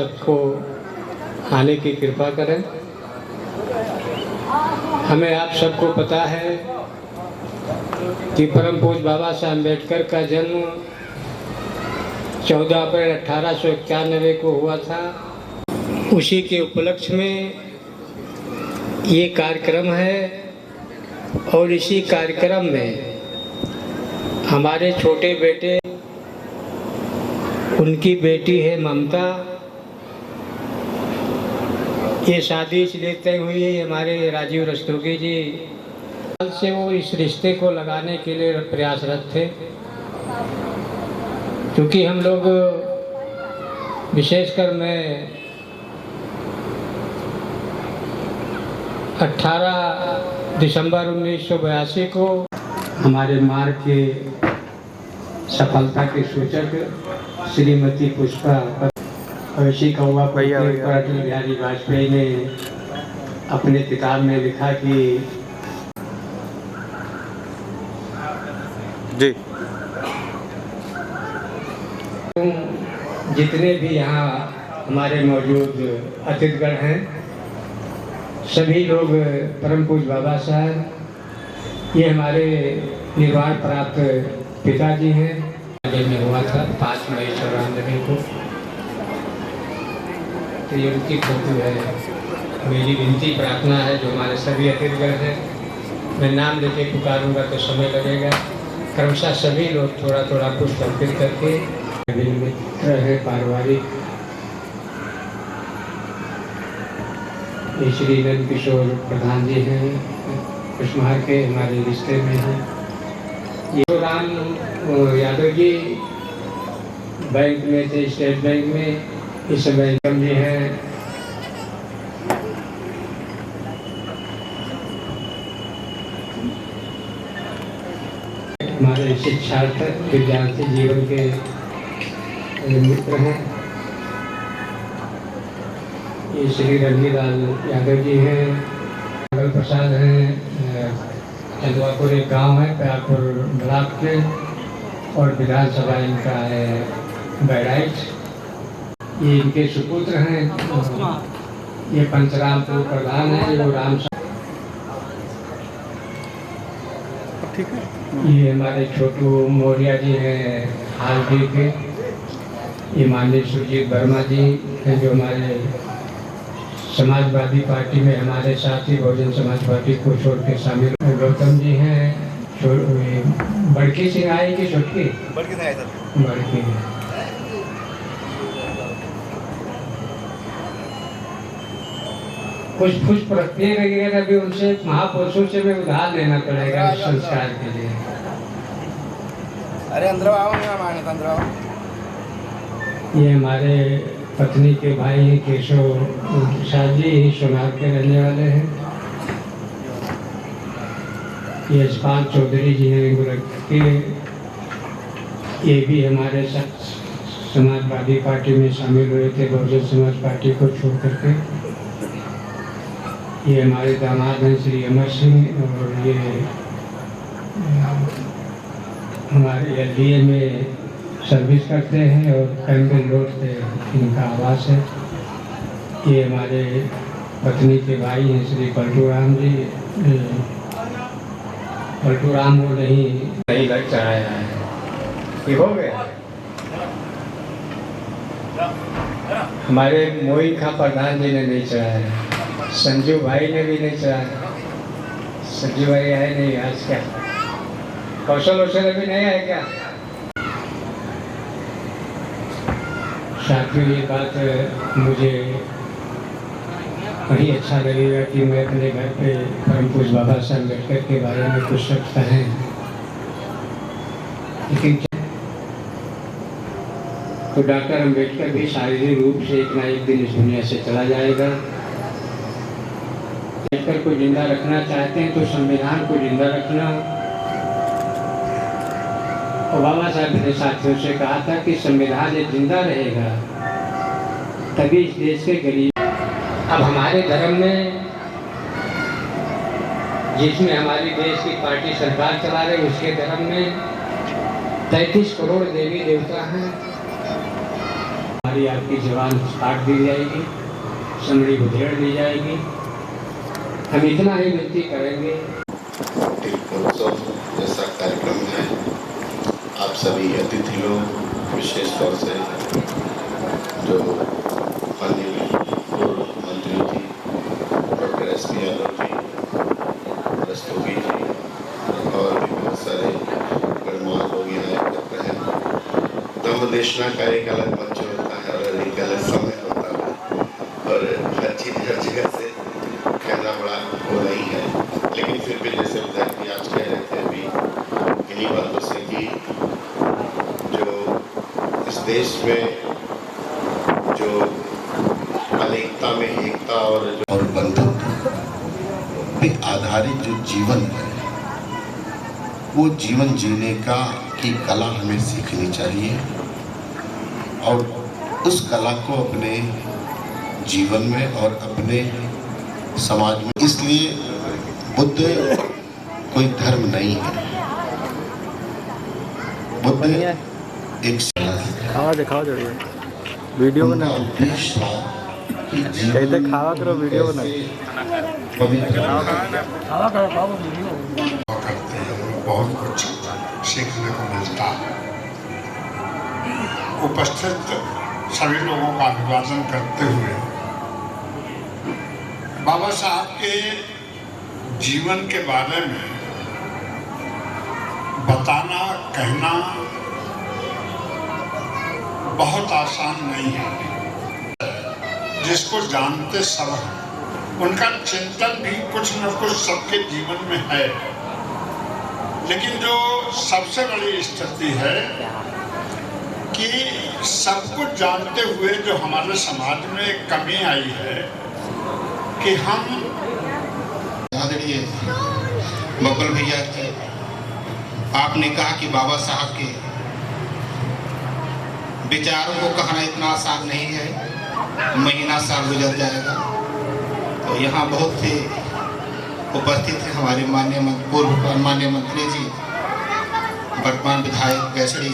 सबको आने की कृपा करें। हमें आप सबको पता है कि परम पूज्य बाबा साहब अम्बेडकर का जन्म 14 अप्रैल 1891 को हुआ था। उसी के उपलक्ष्य में ये कार्यक्रम है और इसी कार्यक्रम में हमारे छोटे बेटे, उनकी बेटी है ममता, ये शादी इसलिए तय हुई है हमारे राजीव रस्तोगी जी से वो इस रिश्ते को लगाने के लिए प्रयासरत थे। क्योंकि हम लोग विशेषकर मैं 18 दिसंबर 1982 को हमारे मार्ग के सफलता के सूचक श्रीमती पुष्पा ऐसी कौवा अटल बिहारी वाजपेयी ने अपने किताब में लिखा कि जी जितने भी यहाँ हमारे मौजूद अतिथिगण हैं, सभी लोग परम पूज्य बाबा साहब, ये हमारे निर्वाण प्राप्त पिताजी हैं। में हुआ था 5 मई 94 को, तो ये उनकी फोटो है। मेरी विनती प्रार्थना है जो हमारे सभी अतिथिगण हैं, मैं नाम लेके पुकारूंगा तो समय लगेगा, क्रमशः सभी लोग थोड़ा थोड़ा पुष्प अर्पित करके मित्र है पारिवारिक श्री नंद किशोर प्रधान जी हैं, कुशमार के हमारे रिश्ते में हैं। ये राम यादव जी बैंक में थे, स्टेट बैंक में, इस समय जी हैं। हमारे शिक्षार्थ विद्यार्थी जीवन के मित्र हैं। ये श्री रंजीलाल यादव जी हैं, मंगल प्रसाद हैं, चंदवापुर एक गांव है प्यारपुर ब्लॉक के, और विधानसभा इनका है बैराइट। ये इनके सुपुत्र हैं। ये पंचरामपुर प्रधान है, वो राम ठीक है। ये हमारे छोटू मौर्य जी हैं हाल जी के। ये माननीय सुरजीत वर्मा जी हैं जो हमारे समाजवादी पार्टी में हमारे साथ ही बहुजन समाज पार्टी को छोड़ के शामिल। गौतम जी हैं, बड़की सिंह आई की छोटकी बड़की। कुछ पुष्प रखते रहेगा, अभी उनसे महापुरुषों से भी उधार लेना पड़ेगा इस संस्कार के लिए। अरे अंदर आओ, अंदर आओ। ये हमारे पत्नी के भाई हैं केशव शाह जी, सोनार के रहने वाले हैं। ये यशपाल चौधरी जी हैं गोरखपुर के, ये भी हमारे साथ समाजवादी पार्टी में शामिल हुए थे, बहुजन समाज पार्टी को छोड़ करके। ये हमारे दामाद हैं श्री अमर सिंह, और ये हमारे एलडीए में सर्विस करते हैं और कैंपल रोड पे इनका आवास है। ये हमारे पत्नी के भाई हैं श्री पलटू राम जी। पलटू राम वो नहीं लग चढ़ाया है, ये हो गया। हमारे मोइन खां प्रधान जी ने नहीं चढ़ाया, संजू भाई ने भी नहीं चढ़ाया। संजू भाई आए नहीं आज, क्या कौशल वौशल अभी नहीं आए क्या? साथियों, ये बात मुझे बड़ी अच्छा लगेगा कि मैं अपने घर पे परम पूज्य बाबा साहब अम्बेडकर के बारे में कुछ शब्द कहें, लेकिन तो डॉक्टर अम्बेडकर भी शारीरिक रूप से एक ना एक दिन इस दुनिया से चला जाएगा। अम्बेडकर को जिंदा रखना चाहते हैं तो संविधान को जिंदा रखना। और बाबा साहब ने साथियों से कहा था कि संविधान ये जिंदा रहेगा तभी इस देश के गरीब। अब हमारे धर्म में, जिसमें हमारी देश की पार्टी सरकार चला रही, उसके धर्म में 33 करोड़ देवी देवता हैं। हमारी आपकी जवान काट दी जाएगी, समड़ी उधेड़ दी जाएगी। हम इतना ही विनती करेंगे। दीपोत्सव जैसा कार्यक्रम है, आप सभी अतिथि लोग, विशेष तौर से जो माननीय पूर्व मंत्री जी डॉक्टर SP यादव जी, रस्तोगी जी और भी बहुत सारे गणमान्य लोग यहाँ एकत्र हैं। धम्मदेशना का एक अलग मंच होता है और एक अलग समय होता है और हर चीज़ हर जगह से कहना बड़ा वो नहीं है, लेकिन फिर भी जैसे विधायक जी आज कह रहे थे अभी इन्हीं बातों से कि जो इस देश में जो अनेकता में एकता और बंधुत्व पे आधारित जो जीवन है, वो जीवन जीने की कला हमें सीखनी चाहिए और उस कला को अपने जीवन में और अपने समाज में। इसलिए बुद्ध कोई धर्म नहीं है, बुद्ध एक खावा दिखाओ जरूर, वीडियो बना उद्देश्य था कि कहते खावा करो, वीडियो बना खावा करते हैं, बहुत कुछ सीखने को मिलता है। उपस्थित सभी लोगों का अभिवादन करते हुए बाबा साहब के जीवन के बारे में बताना कहना बहुत आसान नहीं है। जिसको जानते सब हैं, उनका चिंतन भी कुछ न कुछ सबके जीवन में है, लेकिन जो सबसे बड़ी स्थिति है कि सब कुछ जानते हुए जो हमारे समाज में एक कमी आई है कि हम आदरणीय बब्बल भैया जी, आपने कहा कि बाबा साहब के विचारों को कहना इतना आसान नहीं है, महीना साल गुजर जाएगा। तो यहाँ बहुत से उपस्थित हैं हमारे पूर्व माननीय मंत्री जी, वर्तमान विधायक गैसड़ी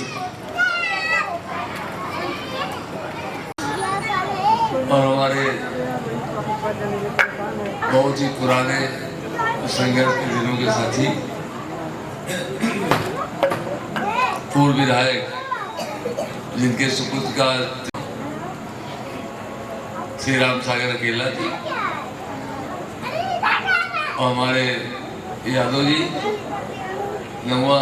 और हमारे बहुत ही पुराने संघर्ष के दिनों के साथी पूर्व विधायक जिनके सुपुत्र का श्री राम सागर अकेला जी और हमारे यादव जी नवा,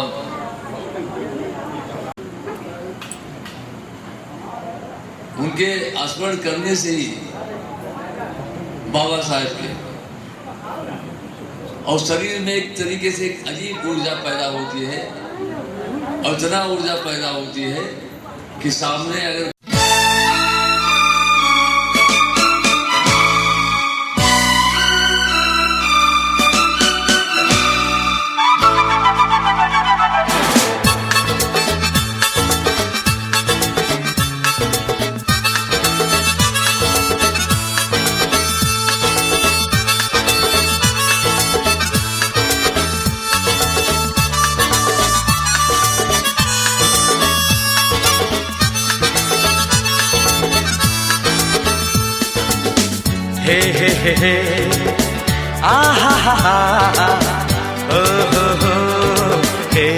उनके स्मरण करने से ही बाबा साहब के और शरीर में एक तरीके से एक अजीब ऊर्जा पैदा होती है और इतना ऊर्जा पैदा होती है कि सामने अगर हे आ हा हा हा ओ हो हे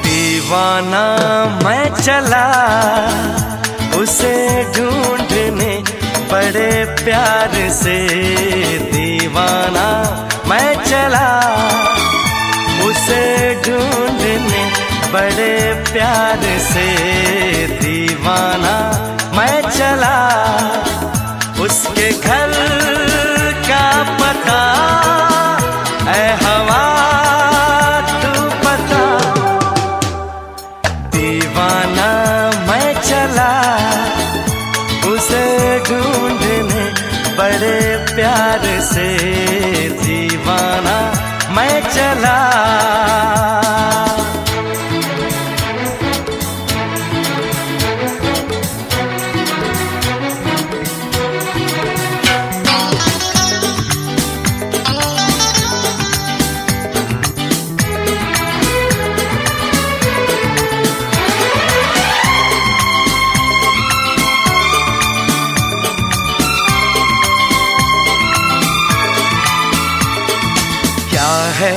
दीवाना मैं चला उसे ढूंढने बड़े प्यार से, दीवाना मैं चला उसे ढूंढने बड़े प्यार से, दीवाना मैं चला उसके घर का पता ऐ हवा तू पता, दीवाना मैं चला उसे ढूंढने बड़े प्यार से, दीवाना मैं चला।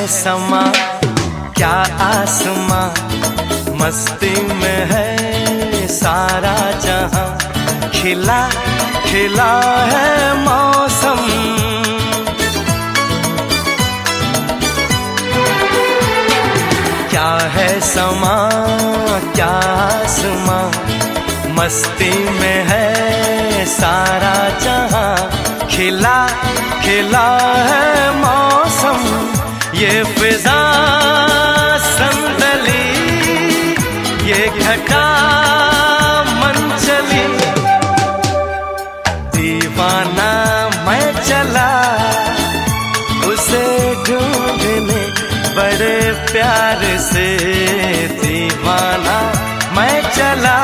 समा क्या आसमां, मस्ती में है सारा जहां, खिला खिला है मौसम। क्या है समा क्या आसमां, मस्ती में है सारा जहां, खिला खिला है मौसम। ये फिजा संदली, ये घटा मन चली, दीवाना मैं चला उसे ढूंढने बड़े प्यार से, दीवाना मैं चला।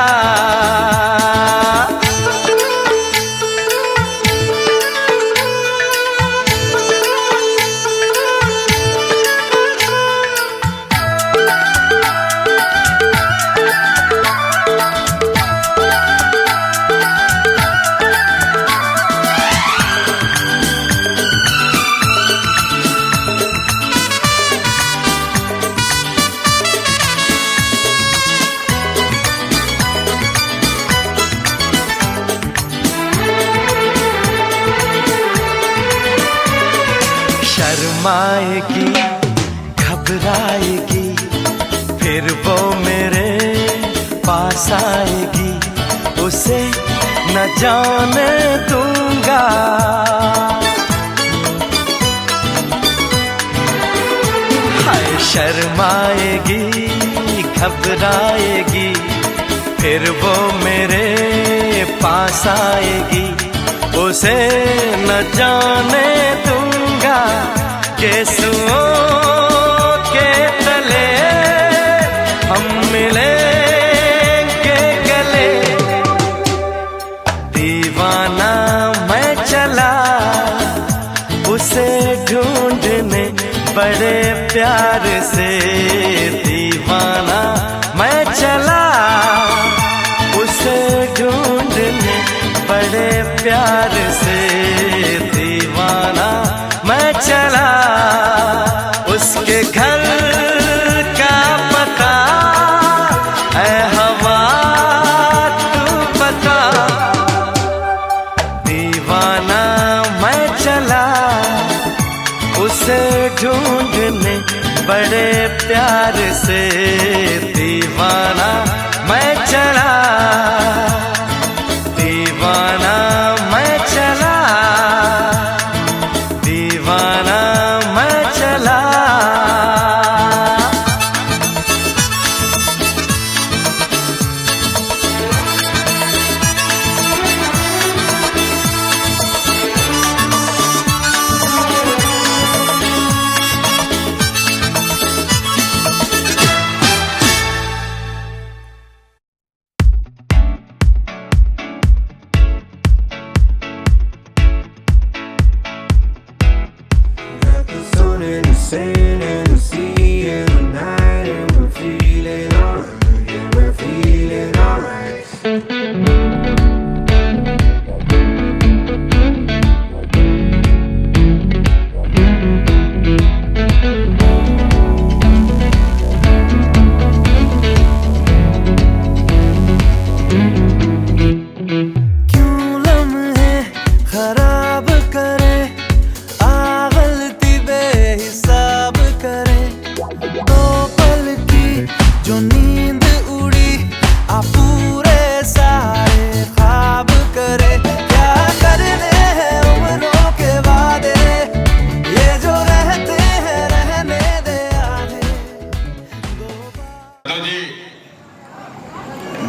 शर्माएगी घबराएगी, फिर वो मेरे पास आएगी, उसे न जाने दूंगा। हाय शर्माएगी घबराएगी, फिर वो मेरे पास आएगी, उसे न जाने दूंगा। केसुओं के तले हम मिलेंगे गले, दीवाना मैं चला उसे ढूंढने बड़े प्यार से, दीवाना मैं चला उसे ढूंढने बड़े प्यार से, दीवाना मैं चला। उसके घर का पता है हवा तू बता, दीवाना मैं चला उसे ढूंढने बड़े प्यार से, दीवाना मैं चला, दीवाना मैं चला, दीवाना मैं चला।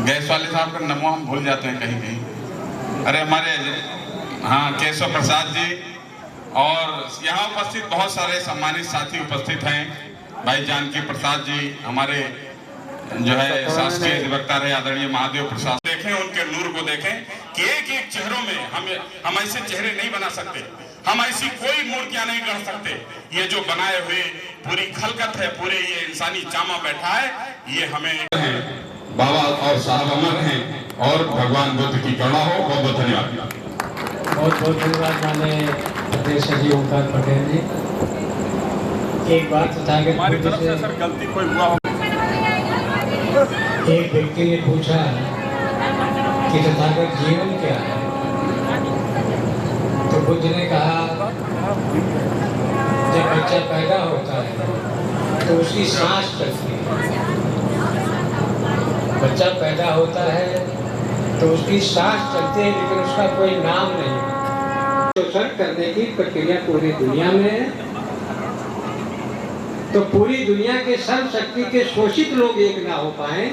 गैस वाले साहब का नमो हम भूल जाते हैं कहीं कहीं। अरे हमारे हाँ केशव प्रसाद जी और यहाँ उपस्थित बहुत सारे सम्मानित साथी उपस्थित हैं। भाई जानकी प्रसाद जी हमारे जो है शासकीय अधिवक्ता रहे आदरणीय महादेव प्रसाद, देखें उनके नूर को देखें कि एक एक चेहरों में हम ऐसे चेहरे नहीं बना सकते, हम ऐसी कोई मूर्तियां नहीं कर सकते। ये जो बनाए हुए पूरी खलकत है, पूरे ये इंसानी जामा बैठा है, ये हमें बाबा और साहब अमर हैं और भगवान बुद्ध की करुणा हो। बहुत बहुत धन्यवाद। बहुत बहुत धन्यवाद माननीय अध्यक्ष जी ओंकार पटेल जी। एक बात हमारी तरफ से तथागत सर गलती कोई हुआ हो एक व्यक्ति ने पूछा कि तथागत जीवन क्या है, तो बुद्ध ने कहा जब बच्चा पैदा होता है तो उसकी सांस चलती है। बच्चा पैदा होता है तो उसकी सांस चलती है, लेकिन उसका कोई नाम नहीं। शोषण करने की प्रक्रिया पूरी दुनिया में है, तो पूरी दुनिया के सर्वशक्ति के शोषित लोग एक ना हो पाए,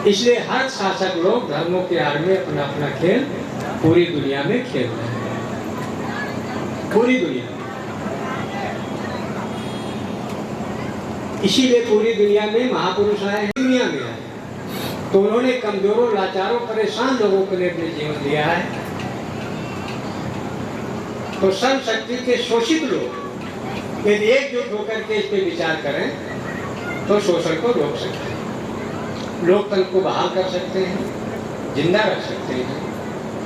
इसलिए हर शासक लोग धर्मों के आड़ में अपना अपना खेल पूरी दुनिया में खेल रहे हैं। पूरी दुनिया, इसीलिए पूरी दुनिया में महापुरुष आए, दुनिया में आए, तो उन्होंने कमजोरों, लाचारों, परेशान लोगों के लिए अपने जीवन दिया है। तो सर्वशक्ति के शोषित लोग यदि एकजुट होकर के इस पे विचार करें तो शोषण को रोक सकते हैं, लोकतंत्र को बहाल कर सकते हैं, जिंदा रख सकते हैं।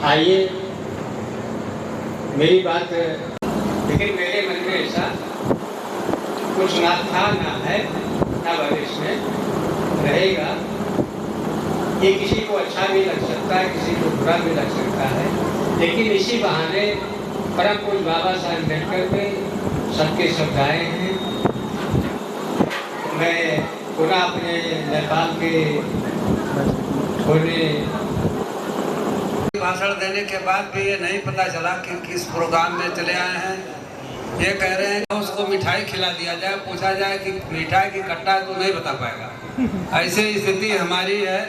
आइए मेरी बात, लेकिन मेरे मन में ऐसा कुछ ना था, ना है, ना भविष्य में रहेगा। ये किसी को अच्छा भी लग सकता है, किसी को बुरा भी लग सकता है, लेकिन इसी बहाने परम पूज्य बाबा साहब अम्बेडकर पे सबके शब्द आए हैं। मैं पुनः अपने नेपाल के होने भाषण देने के बाद भी ये नहीं पता चला कि किस प्रोग्राम में चले आए हैं। ये कह रहे हैं उसको मिठाई खिला दिया जाए, पूछा जाए कि मिठाई की कट्टा तो नहीं बता पाएगा। ऐसी स्थिति हमारी है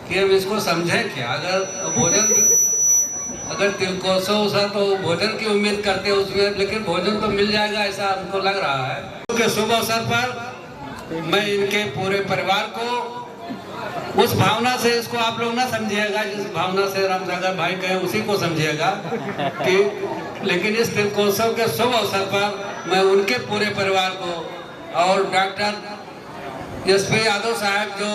कि हम इसको समझें क्या। अगर भोजन, अगर तिलकोत्सव है तो भोजन की उम्मीद करते हैं उसमें, लेकिन भोजन तो मिल जाएगा ऐसा हमको लग रहा है। क्योंकि शुभ अवसर पर मैं इनके पूरे परिवार को उस भावना से, इसको आप लोग ना समझिएगा जिस भावना से रामसागर भाई कहे उसी को समझिएगा कि, लेकिन इस तिलकोत्सव के शुभ अवसर पर मैं उनके पूरे परिवार को और डॉक्टर एसपी यादव साहब जो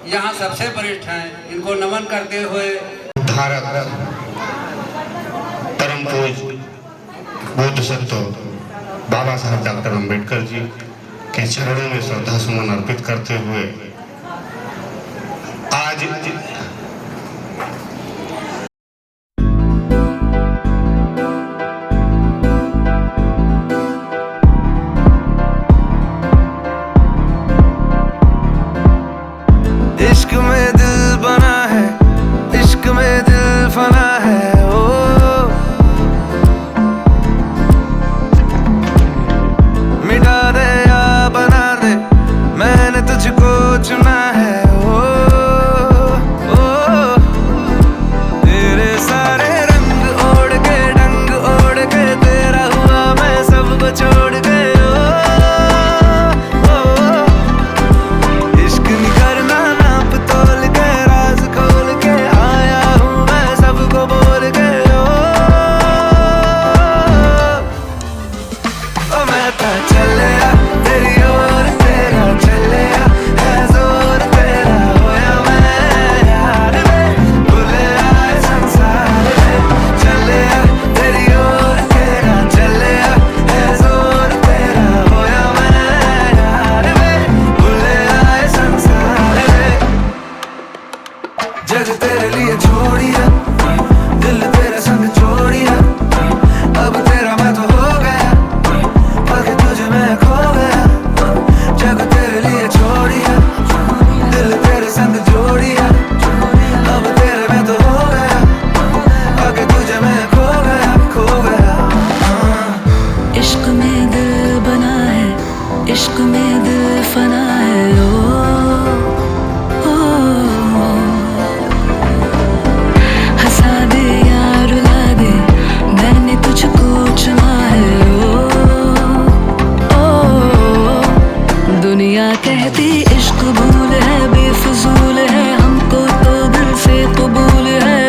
यहाँ सबसे वरिष्ठ हैं, इनको नमन करते हुए भारत परम पूज्य बुद्ध सत्व बाबा साहब डॉक्टर अम्बेडकर जी के चरणों में श्रद्धा सुमन अर्पित करते हुए आज इश्क में दिल बना है, इश्क में दिल फना है। ओ मिटा दे या बना दे, मैंने तुझको चुना है। ओ तेरे सारे रंग ओढ़ के, डंग ओढ़ के, तेरा हुआ मैं सबको छोड़ के। इश्क नहीं करना नाप तोल के, राज खोल के आया हूँ मैं सबको बोल के। ओ मैं तो चलिया तेरी ओर, तेरा चलिया है जोर, तेरा होया मैं यार में, भूले आए संसार में। चलिया तेरी ओर, तेरा चलिया है जोर, तेरा होया मैं यार में, भूले आए संसार में। जग तेरे लिए छोड़िया, दिल तेरे संग छोड़िया, अब तेरा मैं तो हो गया, बाकी तुझे मैं खो गया। जग तेरे लिए छोड़िया, दिल तेरे संग जोड़िया, अब तेरे मैं तो हो गया, बाकी तुझे मैं खो गया, खो गया। इश्क में दिल बना है, इश्क में दिल फना है। ओ हंसा दे या रुला दे, मैंने तुझको चुना है। ओ दुनिया कहती इश्क भूल है, बेफजूल है, हमको तो दिल से कबूल है।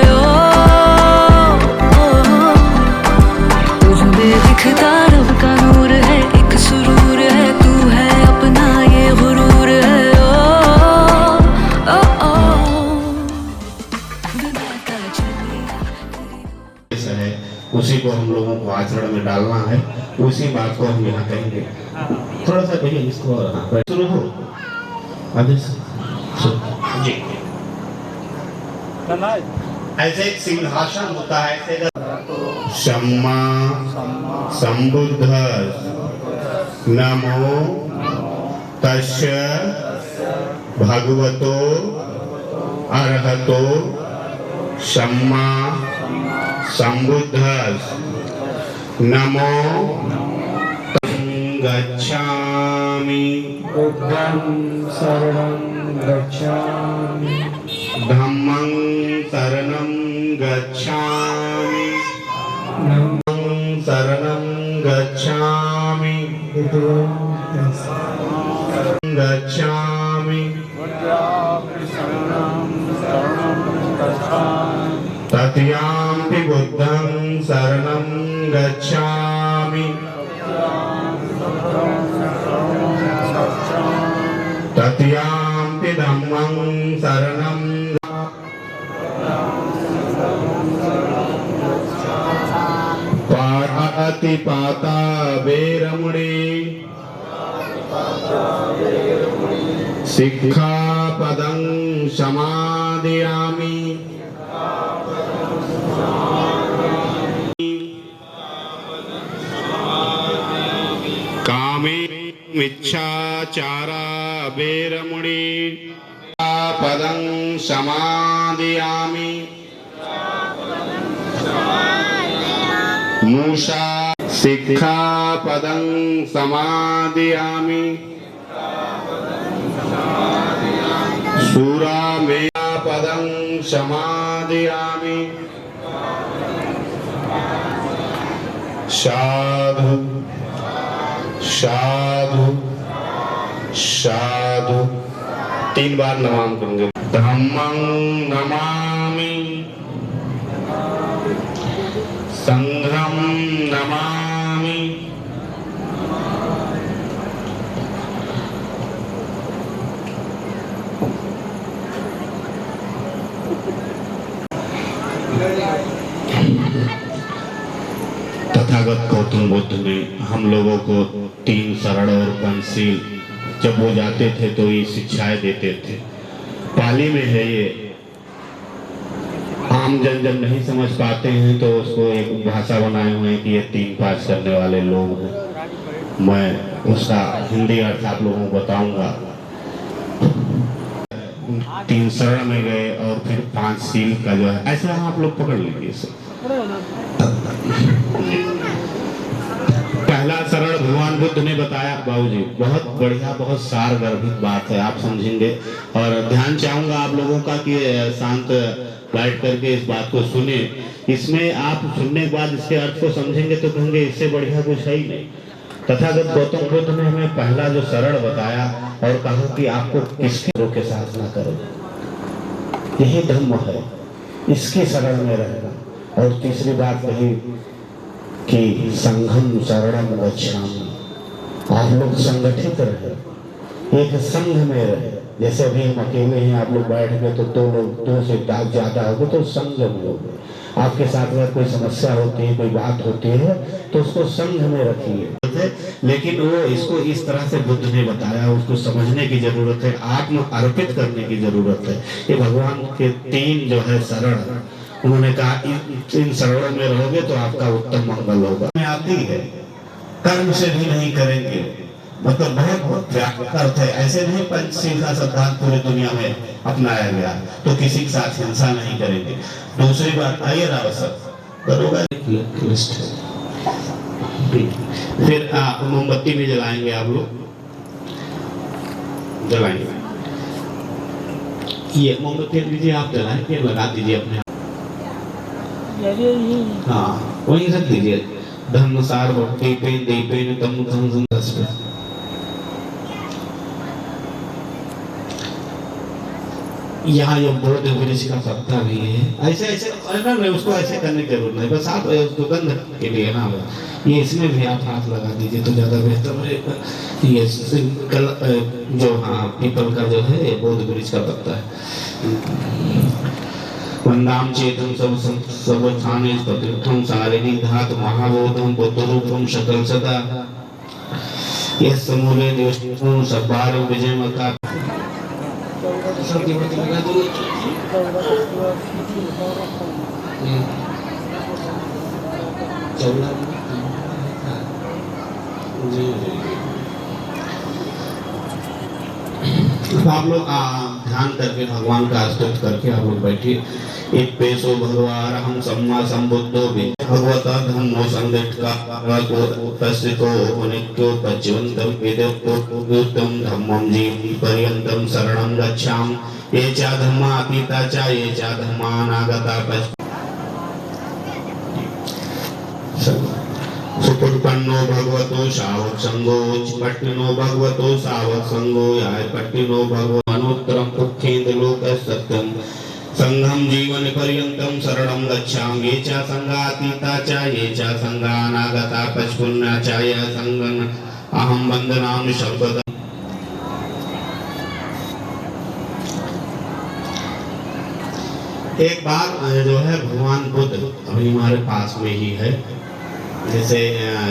तुझ में दिखता रब का नूर है, एक सुरूर है, तू है अपना ये गुरूर है। विदा का चलिया है, उसी को हम लोगों को आचरण में डालना है, उसी बात को हम यहाँ कहेंगे। थोड़ा सा कहिए इसको। हाँ शुरू हो आगे से जी। ऐसे एक सिंहासन होता है, ऐसे सम्मा संबुद्ध नमो तस्य भगवतो अरहतो सम्मा संबुद्धस् नमो गच्छामि बुद्धं शरणं गच्छामि धम्मं शरणं गच्छामि शरणं गच्छामि गच्छामि तथ्याम्पि बुद्धं शरणं गच्छामि तथ्याम्पि धम्मं शरणं पातिपाता वेरमुणि सिक्खापदं समादयामि कामे मिच्छाचारा वेरमुणि पदं समादयामि मूषा सिक्खापदं समादयामि सूरामेयापदं समादयामि साधु साधु साधु 3 बार नमाम करेंगे। धम्मं नमामि संघं नमामि तथागत गौतम बुद्ध ने हम लोगों को 3 सरल और पंचशील जब वो जाते थे तो ये शिक्षाएं देते थे। पाली में है ये, आम जन जब नहीं समझ पाते हैं तो उसको एक भाषा बनाए हुए हैं कि ये 3 पाठ करने वाले लोग हैं। मैं उसका हिंदी अर्थ आप लोगों को बताऊंगा। 3 शरण में गए और फिर 5 शील का जो है ऐसा आप लोग पकड़ लीजिए इसे। पहला शरण भगवान बुद्ध ने बताया बाबूजी, बहुत बढ़िया, बहुत सार गर्भित बात है, आप समझेंगे। और ध्यान चाहूंगा आप लोगों का कि शांत बैठ करके इस बात को सुने। इसमें आप सुनने के बाद इसके अर्थ को समझेंगे तो कहेंगे इससे बढ़िया कुछ है ही नहीं। तथागत गौतम बुद्ध ने हमें पहला जो शरण बताया और कहा कि आपको किसके के साथ ना करो, यही धर्म है, इसके शरण में रहना। और तीसरी बात कही कि संघम शरणम गच्छामि, आप लोग संगठित रहे, एक संघ में रहे। जैसे अभी हम अकेले हैं, आप लोग बैठ गए तो 2 लोग 2 से ज्यादा हो गए तो संघ में हो गए। आपके साथ में कोई समस्या होती है, कोई बात होती है तो उसको संघ में रखिए। लेकिन वो इसको इस तरह से बुद्ध ने बताया, उसको समझने की जरूरत है, आत्म अर्पित करने की जरूरत है। ये भगवान के 3 जो है शरण, उन्होंने कहा इन शरणों में रहोगे तो आपका उत्तम मंगल होगा। में आती है, कर्म से भी नहीं करेंगे, मतलब बहुत व्यापक अर्थ है। ऐसे नहीं पंचशील का सिद्धांत पूरी दुनिया में अपनाया गया तो किसी के साथ हिंसा नहीं करेंगे। दूसरी बात, आइए करोगा फिर मोमबत्ती भी जलाएंगे, आप लोग जलाएंगे। ये मोमबत्ती दीजिए, आप जलाएं, फिर लगा दीजिए अपने। हाँ वहीं रख दीजिए। धर्मसार भक्ति पे दीपे तम तम यहाँ ये बोध वृक्ष का पत्ता भी है। ऐसे ऐसे नहीं, उसको ऐसे करने की जरूरत नहीं, बस आप उसको गंध के लिए ना, ये इसमें भी आप हाथ लगा दीजिए तो ज्यादा बेहतर रहेगा। ये जो हाँ पीपल का जो है ये बोध वृक्ष का पत्ता है। वंदाम चेतम सब स्थाने प्रतिथम सारिणी धात महाबोधम बुद्धरूपम सकल सदा। यस मूले देवस्तु सबार विजय मका आप लोग ध्यान करके भगवान का स्तुति करके आप लोग बैठिए। एक पेशो भगवान हम सम्मा संबुद्धो भगवता धम्मो संगठका तस्को अनित्यो पच्यवंतम वेदोक्तम धम्मं जीव पर्यंतम शरणं गच्छामि ये च धम्मा अतीता च ये च धम्मा अनागता सुपुष्पन्नो भगवतो शावक संगो पट्टिनो भगवतो शावक संगो याय पट्टिनो भगवानोत्तरम पुख्येन्द्र लोक सत्यम संघम जीवन पर्यंतम शरणं गच्छामि ये च संगातीता च ये च संगानागता पचपुन्ना च ये संगन अहम वंदनामि शब्द। एक बार जो है भगवान बुद्ध अभी हमारे पास में ही है। जैसे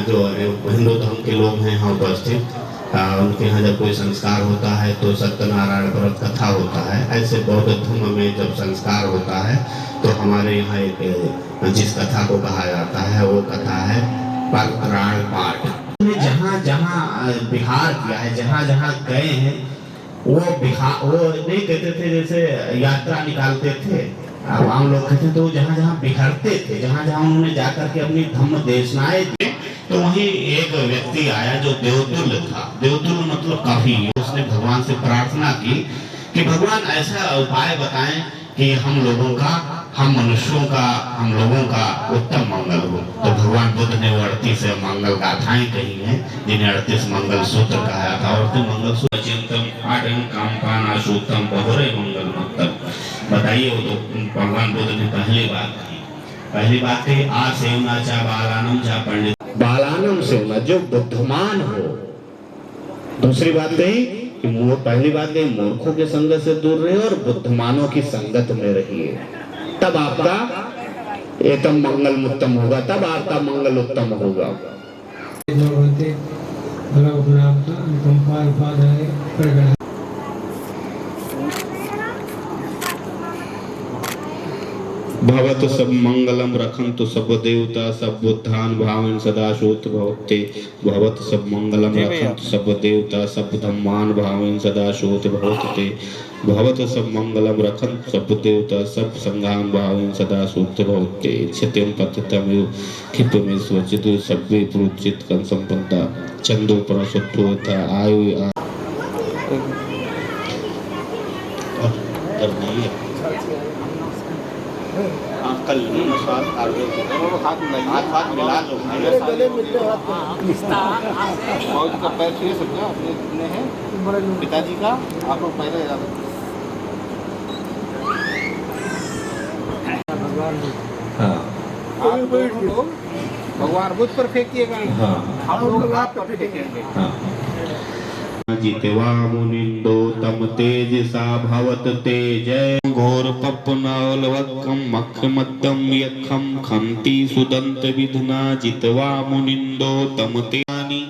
जो हिंदू धर्म के लोग हैं यहाँ उपस्थित, उनके यहाँ जब कोई संस्कार होता है तो सत्यनारायण व्रत कथा होता है। ऐसे बौद्ध धर्म में जब संस्कार होता है तो हमारे यहाँ एक जिस कथा को कहा जाता है वो कथा है पारायण पाठ। जहाँ जहाँ बिहार किया है, जहाँ जहाँ गए हैं वो नहीं कहते थे जैसे यात्रा निकालते थे आम लोग कहते तो जहाँ जहाँ बिखरते थे, जहाँ जहाँ उन्होंने जाकर के अपनी धम्म देशनाएं दी, तो वहीं एक व्यक्ति आया जो देवतुल्य था। देवतुल्य मतलब काफी। उसने भगवान से प्रार्थना की कि भगवान ऐसा उपाय बताएं कि हम लोगों का, हम मनुष्यों का, हम लोगों का उत्तम मंगल हो। तो भगवान बुद्ध ने 38 मंगल गाथाएं कही हैं जिन्हें 38 मंगल सूत्र कहा था। और मंगल सूत्र मंगल मतलब बताइए। वो तो भगवान बुद्ध ने पहली बात कही आ सेवना चा बालानम चा पंडित। बालानम सेवना जो बुद्धिमान हो। दूसरी बात कही कि पहली बात कही मूर्खों के संगत से दूर रहे और बुद्धिमानों की संगत में रहिए, तब आपका एकदम मंगल उत्तम होगा, तब आपका मंगल उत्तम होगा। भवत सब मंगलम रखन्तु सब देवता सब बुद्धान भावन सदा शोत भवते। भवत सब मंगलम रखन्तु सब देवता सब धम्मान भावन सदा शोत भवते। भवत सब मंगलम रखन्तु सब देवता सब संगान भावन सदा शोत भवते। क्षतिम पतितम यो क्षिप में स्वचित सभ्य प्रोचित कं संपन्नता चंदो परसुत्वता आयु कल हाथ मिला दो का पैर छू सकते हो अपने हैं पिताजी का। आप लोग पहले भगवान बुद्ध पर फेंकिएगा। हम लोग आप पर फेंकेंगे। जितवा मुनिंदो तम तेज सा भवत तेजय घोर पपनौलवक्कम मखमद्दम यखम खंती सुदंत विधना। जितवा मुनिंदो तम तेजानी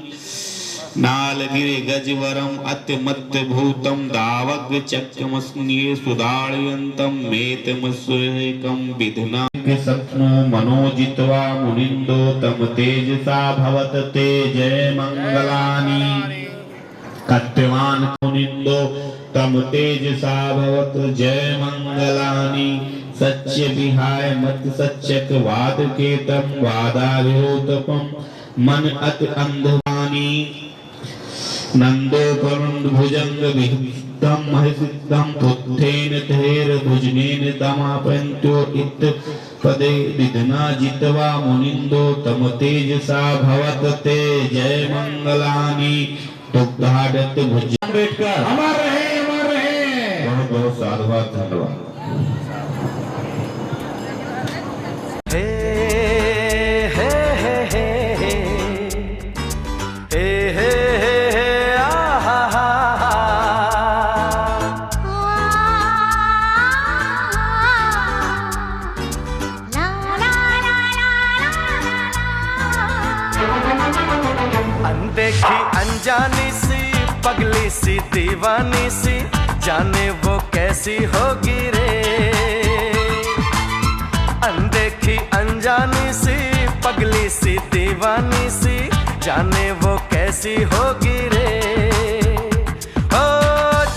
नालगिरि गजवरम अत्यमत्य भूतम दावग चक्रमस्निये सुदाळयन्तम मेतमस्वेकम विधना। सत्नो मनोजित्वा मुनिंदो तम तेजसा भवत तेजय मंगलानि। कत्वान मुनिंदो तम तेजसा भवत जय मंगलानि। सच्च विहाय मत सच्चक वाद के तम वादाविरोधपम मन अत अंधवानी। नंदो परम भुजंग विद्धम महिसिद्धम पुत्थेन थेर भुजनेन तमापन्त्यो इत पदे विधना। जितवा मुनिंदो तम तेजसा भवत ते जय मंगलानि। दुग्धाडत भुज अम्बेडकर अमर रहे, अमर रहे। बहुत बहुत साधुवाद, धन्यवाद। अनदेखी अनजानी सी पगली सी दीवानी सी, जाने वो कैसी होगी रे। अनदेखी अनजानी सी पगली सी दीवानी सी, जाने वो कैसी होगी रे। ओ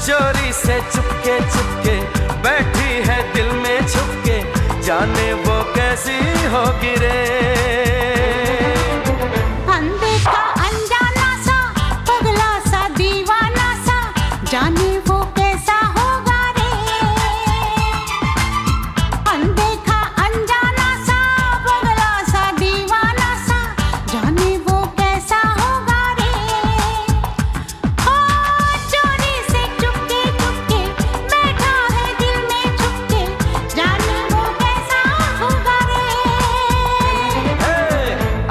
चोरी से चुपके चुपके बैठी है दिल में छुपके, जाने वो कैसी होगी रे। अनदेखा अनजाना सा पगला सा दीवाना सा, जाने वो कैसा होगा रे। अनदेखा अनजाना सा पगला सा दीवाना सा, जाने वो कैसा होगा रे। ओ चोरी से चुपके चुपके बैठा है दिल में छुपके, जाने वो कैसा होगा रे।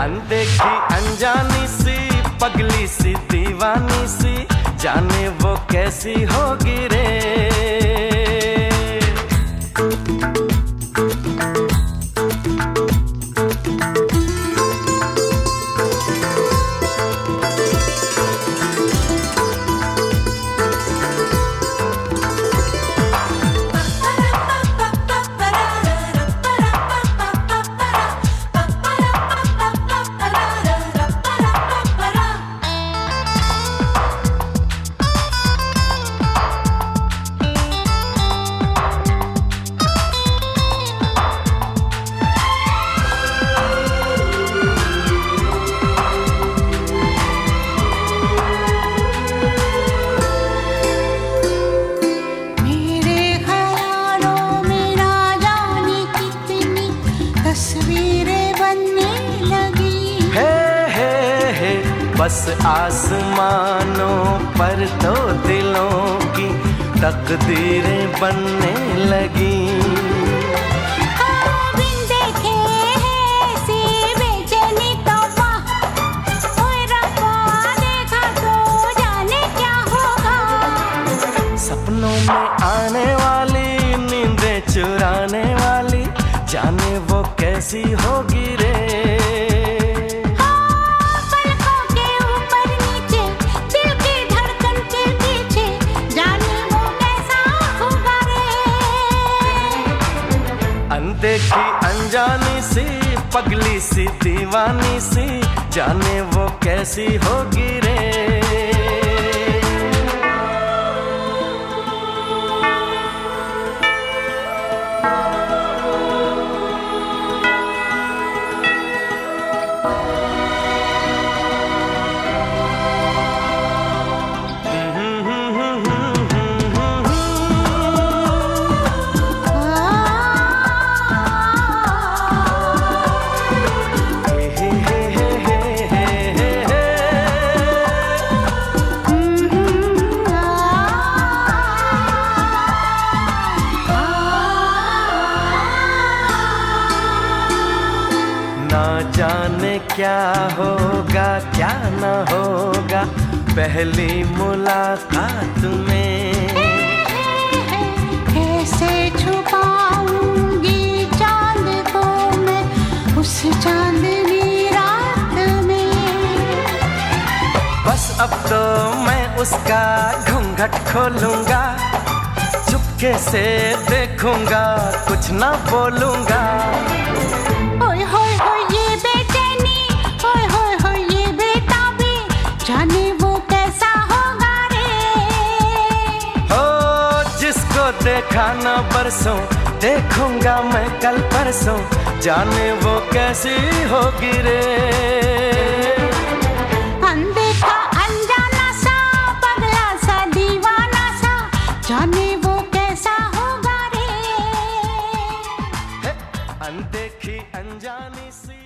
अनदेखी अनजानी सी पगली सी दीवानी सी, जाने वो कैसी होगी रे। मेरे ख्यालों में ना जाने कितनी तस्वीरें बनने लगी। हे बस आसमानों पर तो दिलों की तकदीरें बनने लगी। बिन देखे ऐसी बेचैनी तौबा, ओए रब्बा देखा तो जाने क्या होगा। सपनों में आने वाली नींदें चुराने वाली, जाने वो कैसी होगी रे। पलकों के ऊपर नीचे दिल की धड़कन के पीछे, जाने वो कैसा होगा रे। अनदेखी अनजानी सी पगली सी दीवानी सी, जाने वो कैसी होगी रे। ना जाने क्या होगा क्या न होगा पहली मुलाकात में। कैसे छुपाऊंगी चांद को मैं उस चांदनी रात में। बस अब तो मैं उसका घूंघट खोलूंगा, चुपके से देखूंगा कुछ ना बोलूंगा। ओए होए होए ये बेचैनी, ओए होए होए ये बेताबी, जाने वो कैसा होगा रे। हो जिसको देखा न बरसों, देखूंगा मैं कल परसों, जाने वो कैसी होगी रे। अनदेखा अनजाना सा पगला सा दीवाना सा, जाने वो कैसा होगा रे। अनदेखी अनजानी सी